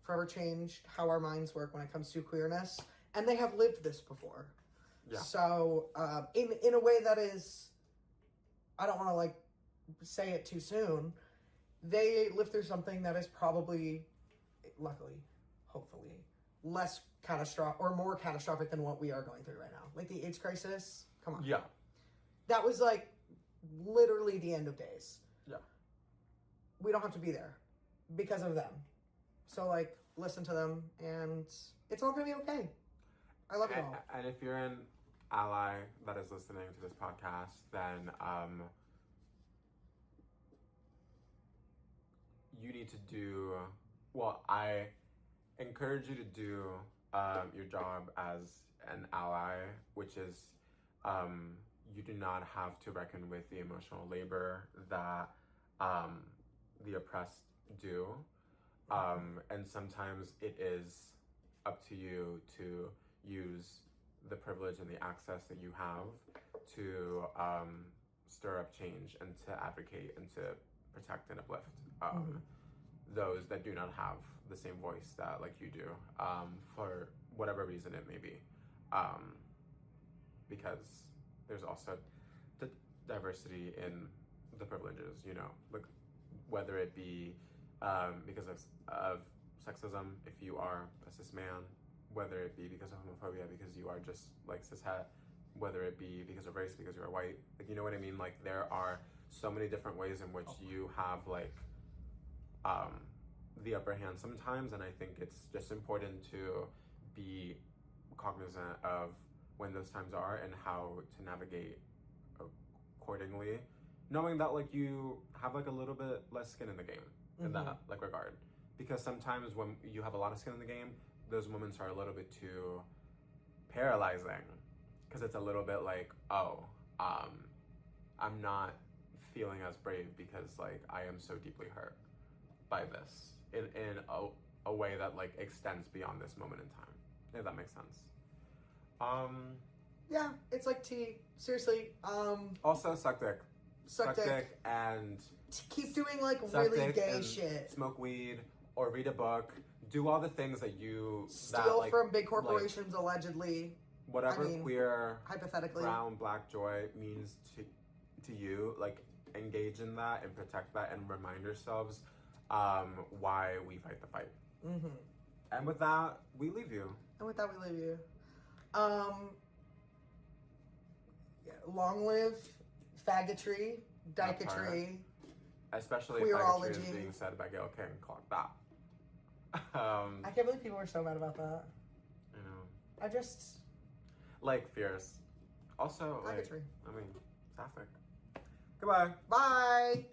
forever changed how our minds work when it comes to queerness, and they have lived this before. Yeah. So, in a way that is, I don't want to like say it too soon, they lived through something that is probably, luckily, hopefully, less catastrophic or more catastrophic than what we are going through right now. Like the AIDS crisis, come on. Yeah. That was like literally the end of days. Yeah. We don't have to be there. because of them. So, like, listen to them, and it's all gonna be okay. I love you all. And if you're an ally that is listening to this podcast, then you need to do, well, I encourage you to do your job as an ally, which is you do not have to reckon with the emotional labor that the oppressed do. And sometimes it is up to you to use the privilege and the access that you have to stir up change and to advocate and to protect and uplift those that do not have the same voice that like you do, for whatever reason it may be, because there's also diversity in the privileges, you know, like whether it be because of sexism if you are a cis man, whether it be because of homophobia because you are just like cishet, whether it be because of race because you're white, like, you know what I mean? Like, there are so many different ways in which you have like the upper hand sometimes, and I think it's just important to be cognizant of when those times are and how to navigate accordingly, knowing that like you have like a little bit less skin in the game in that like regard, because sometimes when you have a lot of skin in the game, those moments are a little bit too paralyzing, because it's a little bit like, oh, I'm not feeling as brave because like I am so deeply hurt by this in a way that like extends beyond this moment in time, if that makes sense. Yeah, it's like tea. Seriously. Also, suck dick. Suck dick. And keep doing like suck really dick gay and shit. Smoke weed or read a book. Do all the things that you steal like, from big corporations, like, allegedly. Whatever queer, hypothetically, brown, black joy means to you, like, engage in that and protect that and remind yourselves why we fight the fight. And with that, we leave you. Long live faggotry, dykatry, especially if faggotry is being said by Gail King. Clock that. I can't believe people are so mad about that. I know. I just like fierce. Also, faggotry. like, I mean, sapphic. Goodbye. Bye.